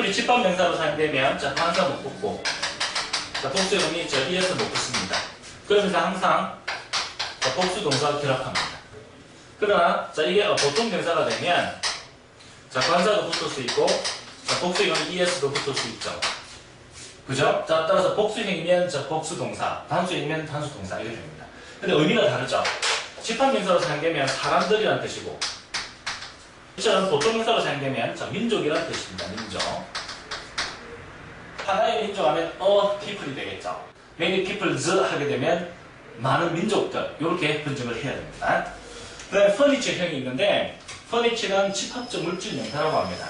집합이 집합명사로 사용되면 자, 관사 못 붙고 자, 복수의 의미 ES 못 붙습니다. 그러면서 항상 자, 복수 동사가 결합합니다. 그러나 자, 이게 보통 명사가 되면 자, 관사도 붙을 수 있고 자, 복수형은 ES도 붙을 수 있죠. 그죠? 자, 따라서 복수형이면 자, 복수동사, 단수형이면 단수동사 이렇게 됩니다. 근데 의미가 다르죠. 집합명사로 사용되면 사람들이란 뜻이고 이처럼 보통명사로 사용되면 자, 민족이란 뜻입니다. 민족. 하나의 민족 하면 a people이 되겠죠. many peoples 하게 되면 많은 민족들 이렇게 변증을 해야 됩니다. 그 다음에 furniture형이 있는데 furniture는 집합적 물질 명사라고 합니다.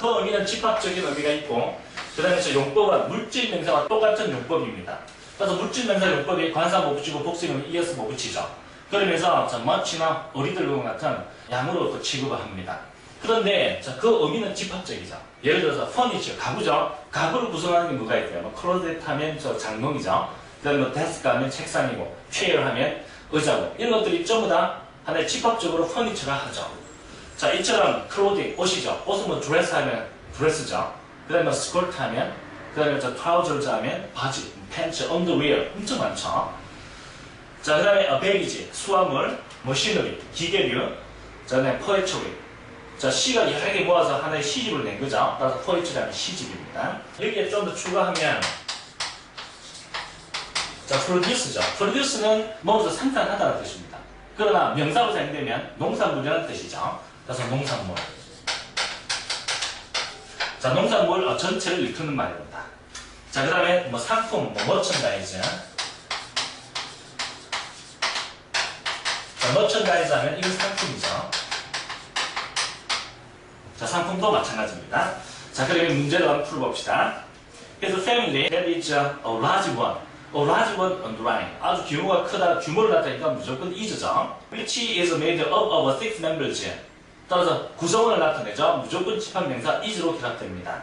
그 의미는 집합적인 의미가 있고 그 다음에 용법은 물질 명사와 똑같은 용법입니다. 그래서 물질 명사 용법이 관사 못 붙이고 복수형은 ES 못 붙이죠. 그러면서 much나 어리들과 같은 양으로 취급을 합니다. 그런데 그 의미는 집합적이죠. 예를 들어서 furniture, 가구죠. 가구를 구성하는 게 뭐가 있어요? closet 하면 장롱이죠. 그 다음에 desk 하면 책상이고 chair 하면 의자고 이런 것들이 전부 다 하나의 집합적으로 furniture라 하죠. 자, 이처럼 clothing, 옷이죠. 옷은 뭐 dress 하면 dress죠. 그 다음에 skirt 하면 그 다음에 trousers 하면 바지, pants, underwear 엄청 많죠. 자, 그 다음에 baggage, 수화물, machinery, 기계류, 자, 그 다음에 poetry. 자, 시가 여러 개 모아서 하나의 시집을 낸 거죠. 따라서 poetry 하면 시집입니다. 여기에 좀 더 추가하면 자, produce죠. produce는 뭐부터 생산하다는 뜻입니다. 그러나 명사로 사용되면 농산물이라는 뜻이죠. 그래서 농산물. 자, 농산물 전체를 일컫는 말입니다. 자, 그 다음에 뭐 상품, 머천다이즈. 자, 머천다이즈 하면 이건 상품이죠. 자, 상품도 마찬가지입니다. 자, 그러면 문제를 한번 풀어봅시다. 그래서 family, that is a large one. A large one underline. 아주 규모가 크다, 규모를 나타내니까 무조건 is죠. Which is made up of 6 members. 따라서 구성원을 나타내죠. 무조건 집합명사 is로 결합됩니다.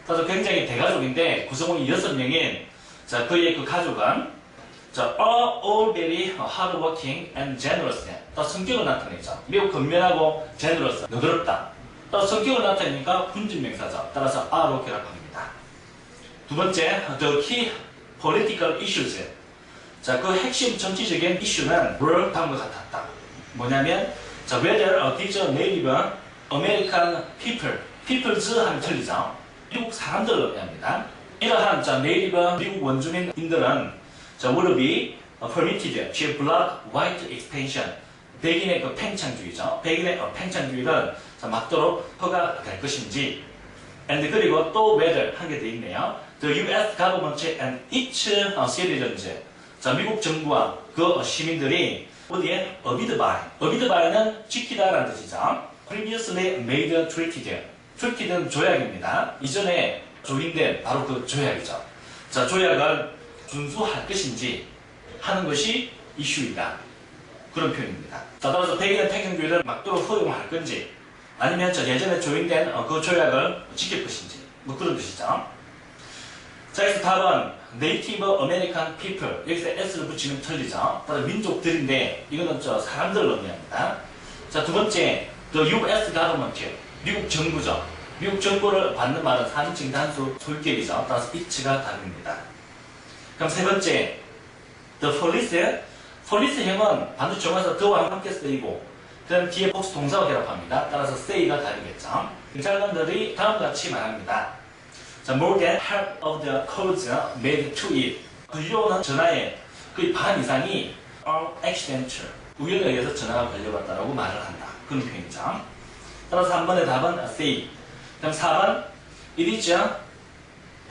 따라서 굉장히 대가족인데 구성원이 6명인 자, 그의 그 가족은 자, all very hardworking and generous. 따라서 성격을 나타내죠. 매우 건면하고 generous, 너그럽다. 따라서 성격을 나타내니까 군집명사죠. 따라서 are로 결합합니다. 두 번째, the key political issues. 자, 그 핵심 정치적인 이슈는 were 다음과 같았다. 뭐냐면 자, whether these native American people, peoples 하면 틀리죠. 미국 사람들을 의미합니다. 이러한 자, native 미국 원주민들은 자, will be permitted to block white expansion. 백인의 그 팽창주의죠. 백인의 팽창주의를 자, 막도록 허가될 것인지. and 그리고 또 whether 한 개 더 있네요. The U.S. government and its citizens. 자, 미국 정부와 그 시민들이 어디에? abide by. abide by는 지키다라는 뜻이죠. previously made treaty. treaty는 조약입니다. 이전에 조인된 바로 그 조약이죠. 자, 조약을 준수할 것인지 하는 것이 이슈이다. 그런 표현입니다. 자, 따라서 백인의 팽창주의를 막도록 허용할 건지 아니면 저 예전에 조인된 그 조약을 지킬 것인지 뭐 그런 뜻이죠. 자, 그래서 답은 Native American People. 여기서 S를 붙이면 틀리죠. 따라서 민족들인데 이거는 저 사람들을 의미합니다. 자, 두 번째 The U.S. Government. 미국 정부죠. 미국 정부를 받는 말은 3인칭 단수 소유격이죠. 따라서 it가 답입니다. 그럼 세 번째 The Police. Police형은 반드시 정해서 더와 함께 쓰이고 그 다음 뒤에 복수 동사와 결합합니다. 따라서 say가 답이겠죠. 경찰관들이 다음과 같이 말합니다. 자, more than half of the calls made to it. 그 유효는 전화의 거의 반 이상이 are accidental. 우연에 의해서 전화가 걸려갔다라고 말을 한다. 그런 표현이죠. 따라서 3번의 답은 say. 그럼 4번 it is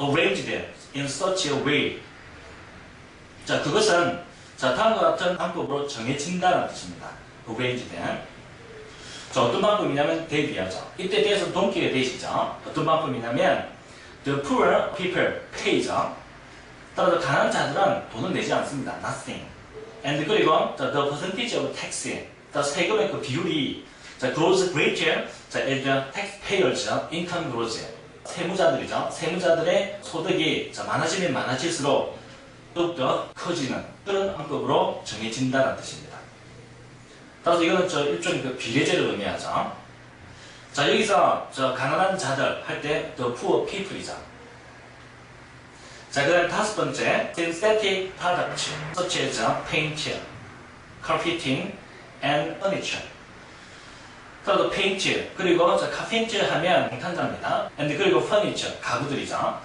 arranged in such a way. 자, 그것은 자, 다음과 같은 방법으로 정해진다는 뜻입니다. arranged. 자, 어떤 방법이냐면 대비하죠. 이때 대해서 동격의 대시죠. 어떤 방법이냐면 The poor people pay죠. 따라서 가난한 자들은 돈을 내지 않습니다. Nothing. And 그리고 the percentage of tax. 세금의 그 비율이 grows greater as the taxpayers income grows. 세무자들이죠. 세무자들의 소득이 많아지면 많아질수록 더욱더 커지는 그런 방법으로 정해진다는 뜻입니다. 따라서 이거는 일종의 그 비례제를 의미하죠. 자, 여기서 가난한 자들 할 때 the poor people이죠. 자, 그 다음 다섯 번째 synthetic products such as paint, carpeting, and furniture. 그리고 paint, 그리고 carpenter 하면 방탄자입니다. and 그리고 furniture, 가구들이죠.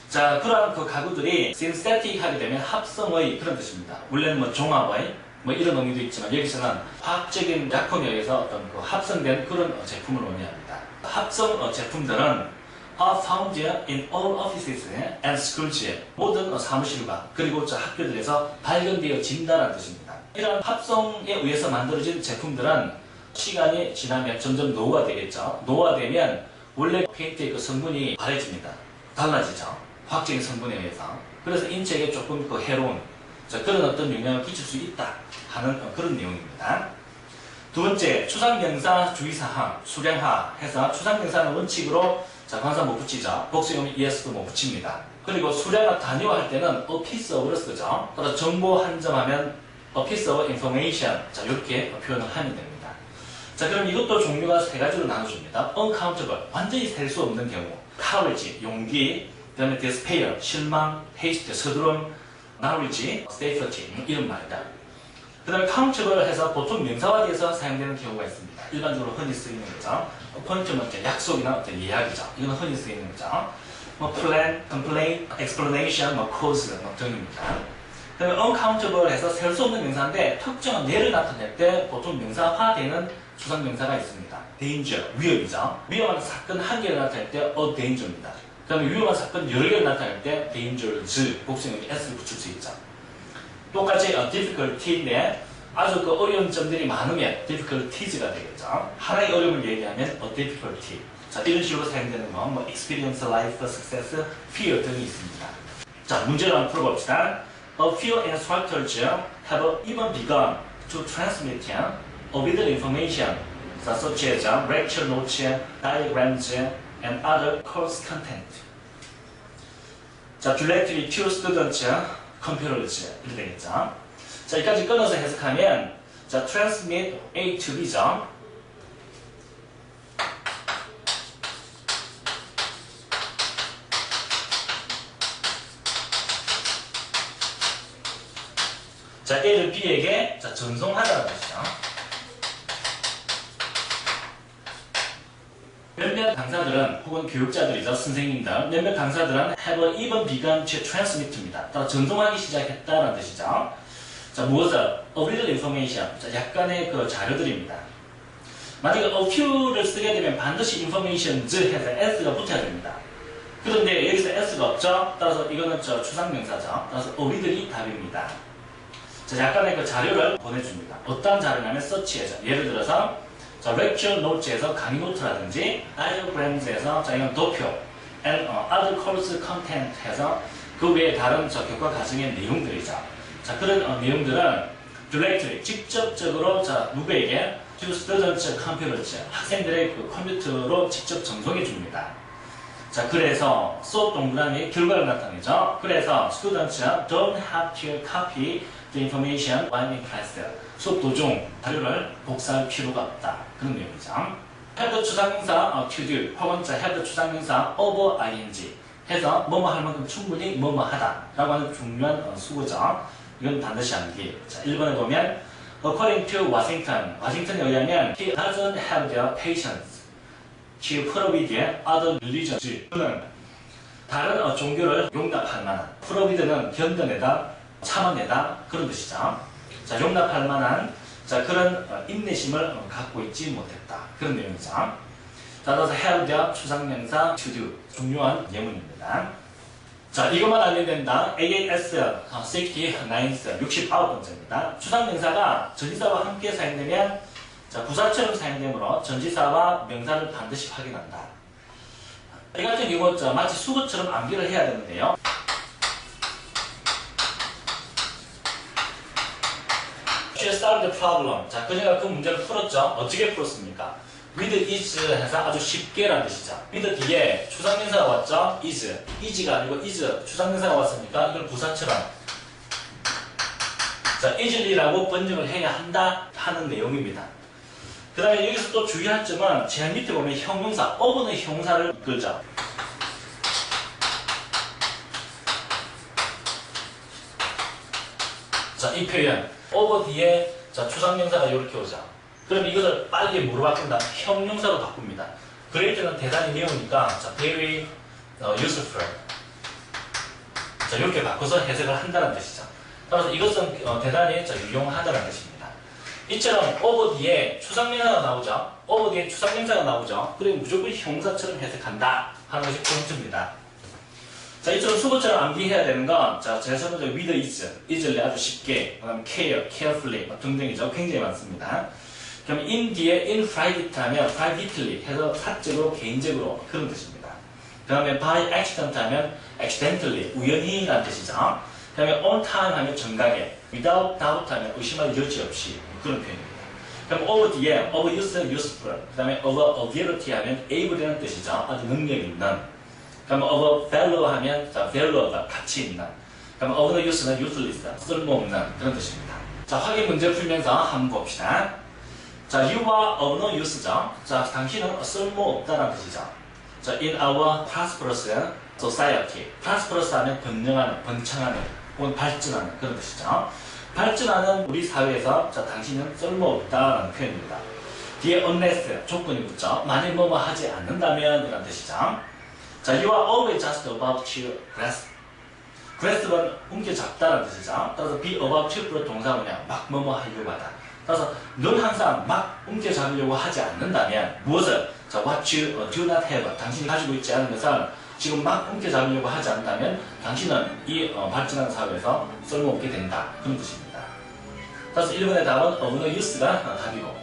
자, 그러한 그 가구들이 synthetic 하게 되면 합성의 그런 뜻입니다. 원래는 뭐 종합의 뭐 이런 의미도 있지만 여기서는 화학적인 약품에 의해서 어떤 그 합성된 그런 제품을 의미합니다. 합성 제품들은 are found in all offices and schools. 모든 사무실과 그리고 학교들에서 발견되어진다는 뜻입니다. 이런 합성에 의해서 만들어진 제품들은 시간이 지나면 점점 노후가 되겠죠. 노후화되면 원래 페인트의 그 성분이 바래집니다. 달라지죠. 화학적인 성분에 의해서. 그래서 인체에 조금 그 해로운 그런 어떤 영향을 끼칠 수 있다 하는 그런 내용입니다. 두 번째, 추상명사 주의사항, 수량화 해서 추상명사는 원칙으로 관사 못 붙이죠. 복수형은 es도 못 붙입니다. 그리고 수량화 단위화할 때는 a piece of를 쓰죠. 따라서 정보 한 점 하면 a piece of information. 이렇게 표현을 하면 됩니다. 자, 그럼 이것도 종류가 세 가지로 나눠줍니다. uncountable, 완전히 셀 수 없는 경우. courage, 용기. 그 다음에 despair, 실망. haste, 서두름. knowledge, safety, 이런 말이다. 그 다음에 countable 해서 보통 명사화돼서 사용되는 경우가 있습니다. 일반적으로 흔히 쓰이는 거죠. appointment, 약속이나 어떤 예약이죠. 이건 흔히 쓰이는 거죠. 뭐 plan, complaint, explanation, 뭐 cause 등입니다. 그 다음에 uncountable 해서 셀 수 없는 명사인데 특정한 예를 나타낼 때 보통 명사화되는 추상명사가 있습니다. danger, 위험이죠. 위험한 사건 한 개를 나타낼 때 a danger입니다. 그 다음에 위험한 사건 여러 개를 나타낼 때 dangerous, 복수형에 s를 붙일 수 있죠. 똑같이 difficulty인데 아주 그 어려운 점들이 많으면 difficulties가 되겠죠. 하나의 어려움을 얘기하면 a difficulty. 자, 이런 식으로 사용되는 거, 뭐 experience, life, success, fear 등이 있습니다. 자, 문제를 한번 풀어봅시다. A few instructors have even begun to transmit vital information such as lecture notes, diagrams, and other course content. 자, directly to students, computers 이렇게 되겠죠. 자, 여기까지 끊어서 해석하면 자, transmit A to B죠. 자, A를 B에게 전송하다는 것이죠. 몇몇 강사들은 혹은 교육자들이죠. 선생님들 몇몇 강사들은 have even begun to transmit입니다. 따라 전송하기 시작했다는 뜻이죠. 자, 무엇을? A little information. 자, 약간의 그 자료들입니다. 만약에 a few를 쓰게 되면 반드시 informations 해서 s가 붙어야 됩니다. 그런데 여기서 s가 없죠. 따라서 이거는 추상명사죠. 따라서 a little이 답입니다. 자, 약간의 그 자료를 보내줍니다. 어떤 자료냐면 search해서 예를 들어서 자, lecture notes에서 강의 노트라든지 diagrams에서 이건 도표 and other course content 해서 그 외에 다른 교과 과정의 내용들이죠. 자, 그런 내용들은 directly 직접적으로 누구에게 to students computers 학생들의 그 컴퓨터로 직접 전송해 줍니다. 자, 그래서 수업 동그라미 결과를 나타내죠. 그래서 students don't have to copy the information while in class. 수업 도중 자료를 복사할 필요가 없다. 그런 내용이죠. have 추상명사 to do 혹은 have 추상명사 of ing 해서 뭐뭐 할 만큼 충분히 뭐뭐 하다 라고 하는 중요한 수고죠. 이건 반드시 암기. 자, 1번에 보면 according to Washington, 워싱턴에 의하면 he doesn't have the patience to provide other religions. 그는 다른 종교를 용납할 만한 provide는 견뎌내다, 참아내다 그런 뜻이죠. 자, 용납할 만한 그런 인내심을 갖고 있지 못했다. 그런 내용이죠. 자, 따라서 have the 추상명사 to do 중요한 예문입니다. 자, 이것만 알면 된다. AAS 69th 69번째입니다. 추상명사가 전치사와 함께 사용되면 자, 부사처럼 사용되므로 전치사와 명사를 반드시 확인한다. 이 같은 경우 마치 수거처럼 암기를 해야 되는데요. She solved the problem. 자, 그녀가 그 문제를 풀었죠. 어떻게 풀었습니까? with is 해서 아주 쉽게라는 뜻이죠. with 뒤에 추상명사가 왔죠. is가 아니고 is 추상명사가 왔으니까 이걸 부사처럼 자, easily라고 번역을 해야 한다 하는 내용입니다. 그 다음에 여기서 또 주의할 점은 제일 밑에 보면 형용사, of는 형사를 이끌죠. 자, 이 표현 over 뒤에 자, 추상명사가 이렇게 오죠. 그럼 이것을 빨리 뭐로 바꾼다? 형용사로 바꿉니다. great는 대단히 매우니까 자, very useful. 자, 이렇게 바꿔서 해석을 한다는 뜻이죠. 따라서 이것은 대단히 유용하다는 뜻입니다. 이처럼 over 뒤에 추상명사가 나오죠. over 뒤에 추상명사가 나오죠. 그리고 무조건 형사처럼 해석한다 하는 것이 포인트입니다. 자, 이처럼 수거처럼 암기해야 되는 건, 자, 제일 첫 번째, with easily 아주 쉽게, 그 다음 care, carefully 등등이죠. 굉장히 많습니다. 그럼 in 뒤에 in private 하면 privately 해서 사적으로, 개인적으로 그런 뜻입니다. 그 다음에 by accident 하면 accidentally, 우연히 라는 뜻이죠. 그 다음에 on time 하면 정각에, without doubt 하면 의심할 여지 없이 그런 표현입니다. 그럼 over 뒤에 overuse, useful, 그 다음에 over ability 하면 able이라는 뜻이죠. 아주 능력 있는. 그럼 over value 하면 자, value가 가치 있는. 그럼 over the use는 useless, 쓸모없는 그런 뜻입니다. 자, 확인 문제 풀면서 한번 봅시다. 자, you are of no use죠. 자, 당신은 쓸모없다는 뜻이죠. 자, in our prosperous society. prosperous 하면 번영하는, 번창하는, 혹은 발전하는 그런 뜻이죠. 발전하는 우리 사회에서 자, 당신은 쓸모없다라는 표현입니다. 뒤에 unless 조건이 붙죠. 만일 뭐뭐 하지 않는다면 이런 뜻이죠. 자, you are always just about to grasp. grasp는 움켜잡다라는 뜻이죠. 따라서 be about to 플러스 동사 뭐냐? 막 뭐뭐 하려고 하다. 따라서 넌 항상 막 움켜잡으려고 하지 않는다면 무엇을? 자, what you do not have. 당신이 가지고 있지 않은 것을 지금 막 움켜잡으려고 하지 않는다면 당신은 이 발전하는 사회에서 쓸모없게 된다. 그런 뜻입니다. 따라서 1번의 답은 of no use가 답이고